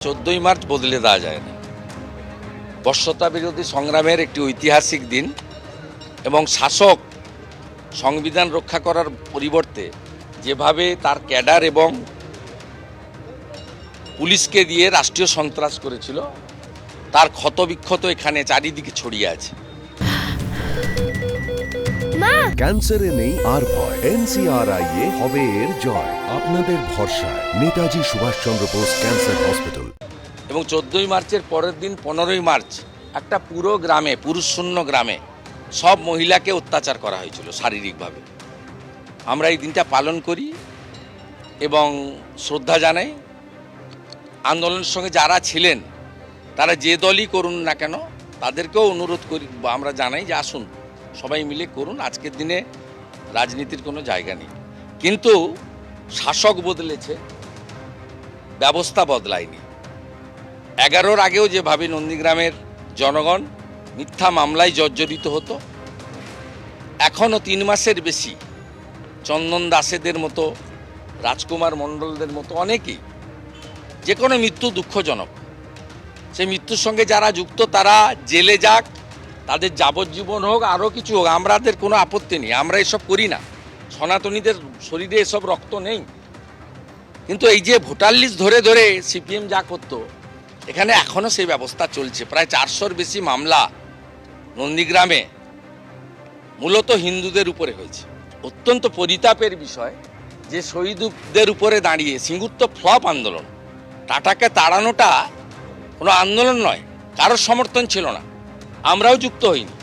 14ই March বদলে দেওয়া যায় না। বর্ষতা বিরোধী সংগ্রামের একটি ঐতিহাসিক দিন এবং শাসক সংবিধান রক্ষা করার পরিবর্তে যেভাবে তার ক্যাডার এবং পুলিশকে দিয়ে রাষ্ট্রীয় সন্ত্রাস করেছিল তার ক্ষতবিক্ষত এখানে চারিদিকে ছড়িয়ে আছে। ক্যান্সারে নেই আর ভয়, NCRI হবে এর জয়। আপনাদের ভরসায় নেতাজি সুভাষচন্দ্র বোস ক্যান্সার হসপিটাল। এবং 14ই মার্চের পরের দিন 15ই মার্চ একটা পুরো গ্রামে, পুরুষশূন্য গ্রামে সব মহিলাকে অত্যাচার করা হয়েছিল শারীরিকভাবে। আমরা এই দিনটা পালন করি এবং শ্রদ্ধা জানাই। আন্দোলনের সঙ্গে যারা ছিলেন তারা যে দলই করুন না কেন তাদেরকেও অনুরোধ করি, আমরা জানাই যে আসুন সবাই মিলে করুন। আজকের দিনে রাজনীতির কোনো জায়গা নেই, কিন্তু শাসক বদলেছে, ব্যবস্থা বদলায়নি। 11-র আগেও যেভাবে নন্দীগ্রামের জনগণ মিথ্যা মামলায় জর্জরিত হতো, এখনও 3 মাসের বেশি চন্দন দাসেদের মতো, রাজকুমার মণ্ডলদের মতো অনেকেই, যে কোনো মৃত্যু দুঃখজনক। সেই মৃত্যুর সঙ্গে যারা যুক্ত তারা জেলে যাক, তাদের যাবজ্জীবন হোক, আরও কিছু হোক, আমাদের কোনো আপত্তি নেই। আমরা এসব করি না, সনাতনীদের শরীরে এসব রক্ত নেই। কিন্তু এই যে ভোটার লিস্ট ধরে ধরে সিপিএম যা করতো, এখানে এখনও সেই ব্যবস্থা চলছে। প্রায় 400-র বেশি মামলা নন্দীগ্রামে মূলত হিন্দুদের উপরে হয়েছে। অত্যন্ত পরিতাপের বিষয় যে শহীদদের উপরে দাঁড়িয়ে সিঙ্গুর তো ফ্লপ আন্দোলন, টাটাকে তাড়ানোটা কোনো আন্দোলন নয়, কারোর সমর্থন ছিল না, আমরাও যুক্ত হইনি।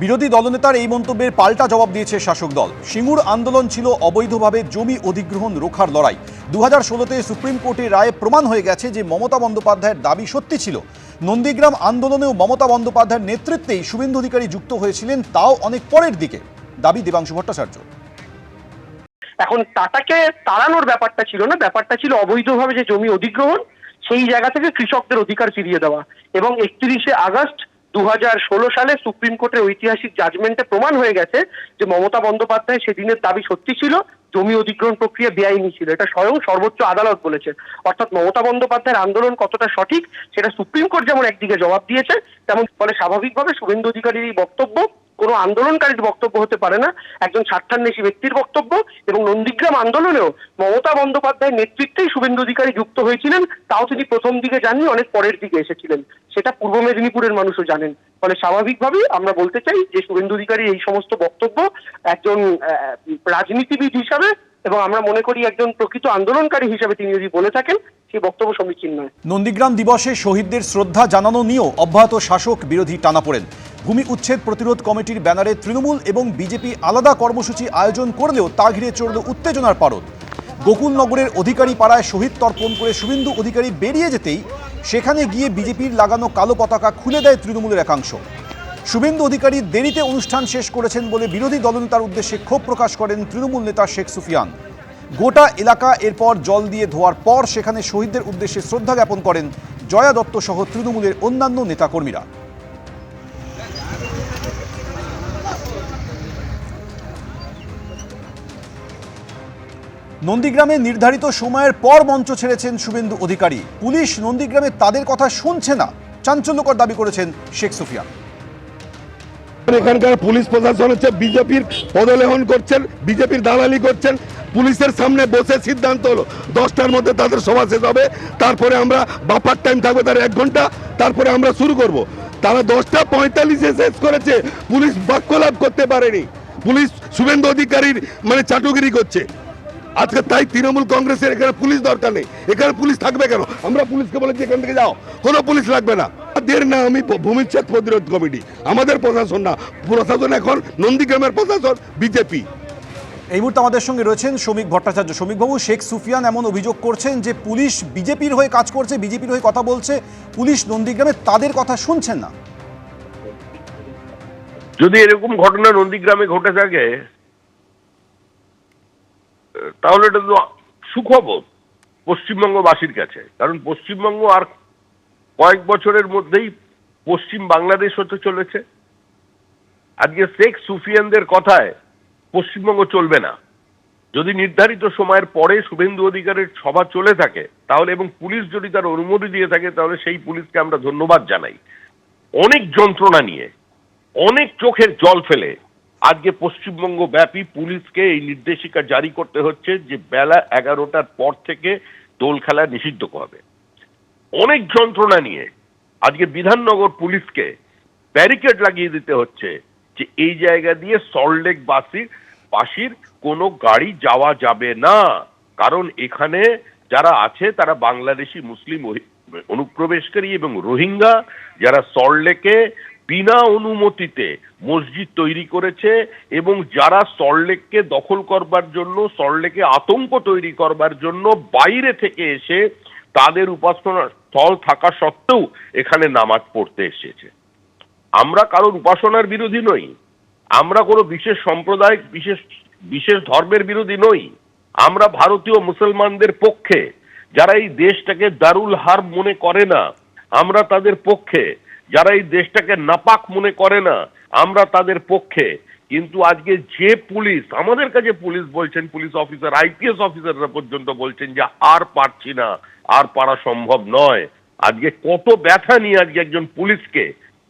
বিরোধী দলনেতার এই মন্তব্যের পাল্টা জবাব দিয়েছে শাসক দল। সিঙ্গুর আন্দোলন ছিল অবৈধভাবে জমি অধিগ্রহণ রোখার লড়াই। 2016-তে সুপ্রিম কোর্টের রায়ে প্রমাণ হয়ে গেছে যে মমতা বন্দ্যোপাধ্যায়ের দাবি সত্যি ছিল। নন্দীগ্রাম আন্দোলনেও মমতা বন্দ্যোপাধ্যায়ের নেতৃত্বেই শুভেন্দু অধিকারী যুক্ত হয়েছিলেন, তাও অনেক পরের দিকে। দাবি দেবাংশু ভট্টাচার্য। এখন টাটাকে তাড়ানোর ব্যাপারটা ছিল না, ব্যাপারটা ছিল অবৈধভাবে যে জমি অধিগ্রহণ, সেই জায়গা থেকে কৃষকদের অধিকার ফিরিয়ে দেওয়া। এবং 31শে আগস্ট 2016 সালে সুপ্রিম কোর্টের ঐতিহাসিক জাজমেন্টে প্রমাণ হয়ে গেছে যে মমতা বন্দ্যোপাধ্যায় সেদিনের দাবি সত্যি ছিল, জমি অধিগ্রহণ প্রক্রিয়া বেআইনি ছিল। এটা স্বয়ং সর্বোচ্চ আদালত বলেছে। অর্থাৎ মমতা বন্দ্যোপাধ্যায়ের আন্দোলন কতটা সঠিক সেটা সুপ্রিম কোর্ট যেমন একদিকে জবাব দিয়েছে, তেমন ফলে স্বাভাবিকভাবে শুভেন্দু অধিকারীর এই বক্তব্য কোনো আন্দোলনকারীর বক্তব্য হতে পারে না, একজন স্বার্থান্বেষী ব্যক্তির বক্তব্য। এবং নন্দীগ্রাম আন্দোলনেও মমতা বন্দ্যোপাধ্যায়ের নেতৃত্বেই শুভেন্দু অধিকারী যুক্ত হয়েছিলেন, তাও তিনি প্রথম দিকে যাননি, অনেক পরের দিকে এসেছিলেন। সেটা পূর্ব মেদিনীপুরের মানুষও জানেন। ফলে স্বাভাবিকভাবেই আমরা বলতে চাই যে শুভেন্দু অধিকারীর এই সমস্ত বক্তব্য একজন রাজনীতিবিদ হিসাবে, এবং আমরা মনে করি একজন প্রকৃত আন্দোলনকারী হিসাবে তিনি যদি বলে থাকেন, সেই বক্তব্য সমীচীন নয়। নন্দীগ্রাম দিবসে শহীদদের শ্রদ্ধা জানানো নিয়েও অব্যাহত শাসক বিরোধী টানাপোড়েন। ভূমি উচ্ছেদ প্রতিরোধ কমিটির ব্যানারে তৃণমূল এবং বিজেপি আলাদা কর্মসূচি আয়োজন করলেও তা ঘিরে চড়ল উত্তেজনার পারদ। গোকুলনগরের অধিকারী পাড়ায় শহীদ তর্পণ করে শুভেন্দু অধিকারী বেরিয়ে যেতেই সেখানে গিয়ে বিজেপির লাগানো কালো পতাকা খুলে দেয় তৃণমূলের একাংশ। শুভেন্দু অধিকারী দেরিতে অনুষ্ঠান শেষ করেছেন বলে বিরোধী দলনেতার উদ্দেশ্যে ক্ষোভ প্রকাশ করেন তৃণমূল নেতা শেখ সুফিয়ান। গোটা এলাকা এরপর জল দিয়ে ধোয়ার পর সেখানে শহীদদের উদ্দেশ্যে শ্রদ্ধা জ্ঞাপন করেন জয়া দত্ত সহ তৃণমূলের অন্যান্য নেতাকর্মীরা। নন্দীগ্রামে নির্ধারিত সময়ের পর মঞ্চ ছেড়েছেন শুভেন্দু অধিকারী। পুলিশ নন্দীগ্রামে তাদের কথা শুনছে না, চাঞ্চল্যকর দাবি করেছেন শেখ সুফিয়ান। এখানকার পুলিশ প্রশাসন হচ্ছে বিজেপির পদলেহন করছেন, বিজেপির দালালি করছেন। পুলিশের সামনে বসে সিদ্ধান্ত হলো 10টার মধ্যে তাদের সভা শেষ হবে, তারপরে আমরা বাফার টাইম থাকবে তার 1 ঘন্টা, তারপরে আমরা শুরু করব। তারা 10টা 45-এ শেষ করেছে, পুলিশ বাক্যলাভ করতে পারেনি। পুলিশ শুভেন্দু অধিকারীর চাটুগিরি করছে আজকে। তাই তৃণমূল কংগ্রেসের এখানে পুলিশ দরকার নেই। এখানে পুলিশ থাকবে কেন? আমরা পুলিশকে বলেছি এখান থেকে যাও, কোনো পুলিশ লাগবে না। দের না আমি ভূমিচ্ছেদ প্রতিরোধ কমিটি, আমাদের প্রশাসন না, প্রশাসন এখন নন্দীগ্রামের প্রশাসন বিজেপি। এই মুহূর্তে আমাদের সঙ্গে রয়েছেন শ্রমিক ভট্টাচার্য। শ্রমিকবাবু, শেখ সুফিয়ান এমন অভিযোগ করছেন যে পুলিশ বিজেপির হয়ে কাজ করছে, বিজেপির হয়ে কথা বলছে, পুলিশ নন্দীগ্রামে তাদের কথা শুনছেন না। যদি এরকম ঘটনা নন্দীগ্রামে ঘটে থাকে তাহলে এটা তো সুখবর পশ্চিমবঙ্গবাসীর কাছে। কারণ পশ্চিমবঙ্গ আর কয়েক বছরের মধ্যেই পশ্চিম বাংলাদেশ হতে চলেছে। আজকে শেখ সুফিয়ানদের কথায় পশ্চিমবঙ্গ চলবে না। যদি নির্ধারিত সময়ের পরে শুভেন্দু অধিকারীর সভা চলে থাকে তাহলে, এবং পুলিশ যদি তার অনুমতি দিয়ে থাকে, তাহলে সেই পুলিশকে আমরা ধন্যবাদ জানাই। অনেক যন্ত্রণা নিয়ে, অনেক চোখের জল ফেলে আজকে পশ্চিমবঙ্গ ব্যাপী পুলিশকে এই নির্দেশিকা জারি করতে হচ্ছে যে বেলা 11টার পর থেকে দোল খেলা নিষিদ্ধ হবে। অনেক যন্ত্রণা নিয়ে আজকে বিধাননগর পুলিশকে ব্যারিকেড লাগিয়ে দিতে হচ্ছে যে এই জায়গা দিয়ে সল্টলেক বাসির কোনো গাড়ি যাওয়া যাবে না, কারণ এখানে যারা আছে তারা বাংলাদেশি মুসলিম অনুপ্রবেশকারী এবং রোহিঙ্গা, যারা সল্টলেকে বিনা অনুমতিতে মসজিদ তৈরি করেছে এবং যারা সল্টলেককে দখল করবার জন্য, সল্টলেকে আতঙ্ক তৈরি করবার জন্য বাইরে থেকে এসে তাদের উপাসনা স্থল থাকা সত্ত্বেও এখানে নামাজ পড়তে এসেছে। আমরা কারোর উপাসনার বিরোধী নই, আমরা কোনো বিশেষ সম্প্রদায়, বিশেষ ধর্মের বিরোধী নই। আমরা ভারতীয় মুসলমানদের পক্ষে, যারা এই দেশটাকে দারুল হারব মনে করে না আমরা তাদের পক্ষে, যারা এই দেশটাকে নাপাক মনে করে না আমরা তাদের পক্ষে। কিন্তু আজকে যে পুলিশ আমাদের কাছে পুলিশ বলছেন, পুলিশ অফিসার, আইপিএস অফিসাররা পর্যন্ত বলছেন যে আর পারছি না, আর পারা সম্ভব নয়। আজকে কত ব্যথা নিয়ে আজকে একজন পুলিশকে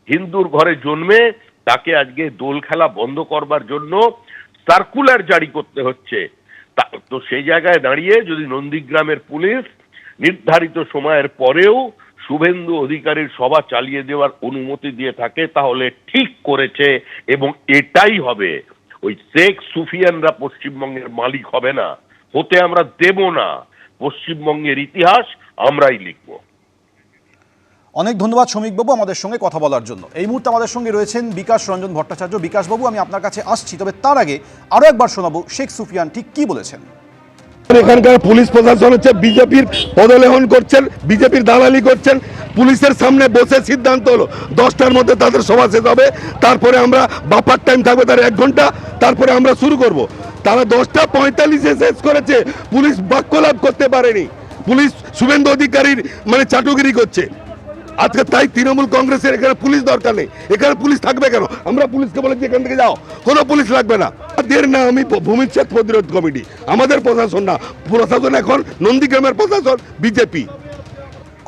হিন্দুর ঘরে জন্মে তাকে আজকে দোল খেলা বন্ধ করবার জন্য সার্কুলার জারি করতে হচ্ছে। তো সেই জায়গায় দাঁড়িয়ে যদি নন্দীগ্রামের পুলিশ নির্ধারিত সময়ের পরেও শুভেন্দু অধিকারীর সভা চালিয়ে দেওয়ার অনুমতি দিয়ে থাকে, তাহলে ঠিক করেছে এবং এটাই হবে। ওই শেখ সুফিয়ানরা পশ্চিমবঙ্গের মালিক হবে না, হতে আমরা দেব না। পশ্চিমবঙ্গের ইতিহাস আমরাই লিখব। অনেক ধন্যবাদ শ্রমিকবাবু আমাদের সঙ্গে কথা বলার জন্য। এই মুহূর্তে আমাদের সঙ্গে রয়েছেন বিকাশ রঞ্জন ভট্টাচার্য। বিকাশবাবু, আমি আপনার কাছে আসছি, তবে তার আগে আরও একবার শোনাবো শেখ সুফিয়ান ঠিক কি বলেছেন। এখানকার পুলিশ প্রশাসন হচ্ছে বিজেপির পদলেহন করছেন, বিজেপির দালালি করছেন। পুলিশের সামনে বসে সিদ্ধান্ত হলো 10টার মধ্যে তাদের সভা শেষ হবে, তারপরে আমরা বাপার টাইম থাকবে তার 1 ঘন্টা, তারপরে আমরা শুরু করব। তারা 10:45-এ শেষ করেছে, পুলিশ বাক্যলাভ করতে পারেনি। পুলিশ শুভেন্দু অধিকারীর চাটুগিরি করছে আজকে। তাই তৃণমূল কংগ্রেসের এখানে পুলিশ দরকার নেই। এখানে পুলিশ থাকবে কেন? আমরা পুলিশকে বলেছি এখান থেকে যাও, কোনো পুলিশ লাগবে না। দের না আমি ভূমিচ্ছেদ প্রতিরোধ কমিটি, আমাদের প্রশাসন না, প্রশাসন এখন নন্দীগ্রামের প্রশাসন বিজেপি।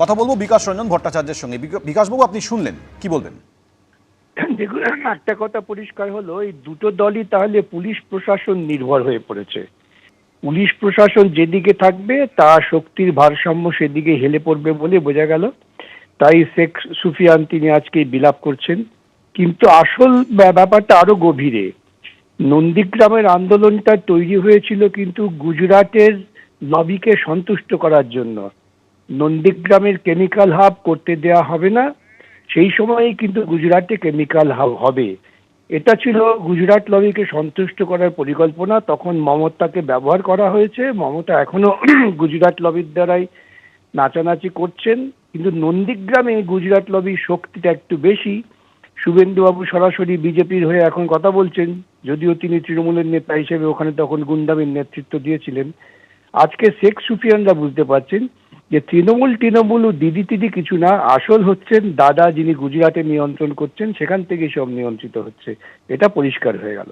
কথা বলবো বিকাশ রঞ্জন ভট্টাচার্যের সঙ্গে। বিকাশবাবু, আপনি শুনলেন, কি বলবেন? দেখুন, একটা কথা পরিষ্কার হলো, এই দুটো দলই তাহলে পুলিশ প্রশাসন নির্ভর হয়ে পড়েছে। পুলিশ প্রশাসন যেদিকে থাকবে তার শক্তির ভারসাম্য সেদিকে হেলে পড়বে বলে বোঝা গেল। তাই শেখ সুফিয়ান তিনি আজকে বিলাপ করছেন। কিন্তু আসল ব্যাপারটা আরো গভীরে। নন্দীগ্রামের আন্দোলনটা তৈরি হয়েছিল কিন্তু গুজরাটের লবিকে সন্তুষ্ট করার জন্য। নন্দীগ্রামের কেমিক্যাল হাব করতে দেয়া হবে না, সেই সময়েই কিন্তু গুজরাটে কেমিক্যাল হাব হবে। এটা ছিল গুজরাট লবিকে সন্তুষ্ট করার পরিকল্পনা। তখন মমতাকে ব্যবহার করা হয়েছে। মমতা এখনো গুজরাট লবির দ্বারাই নাচানাচি করছেন, কিন্তু নন্দীগ্রামে গুজরাট লবির শক্তিটা একটু বেশি। শুভেন্দুবাবু সরাসরি বিজেপির হয়ে এখন কথা বলছেন, যদিও তিনি তৃণমূলের নেতা হিসেবে ওখানে তখন গুন্ডামির নেতৃত্ব দিয়েছিলেন। আজকে শেখ সুফিয়ানরা বুঝতে পারছেন যে তৃণমূল ও দিদি কিছু না, আসল হচ্ছেন দাদা, যিনি গুজরাটে নিয়ন্ত্রণ করছেন, সেখান থেকে সব নিয়ন্ত্রিত হচ্ছে। এটা পরিষ্কার হয়ে গেল।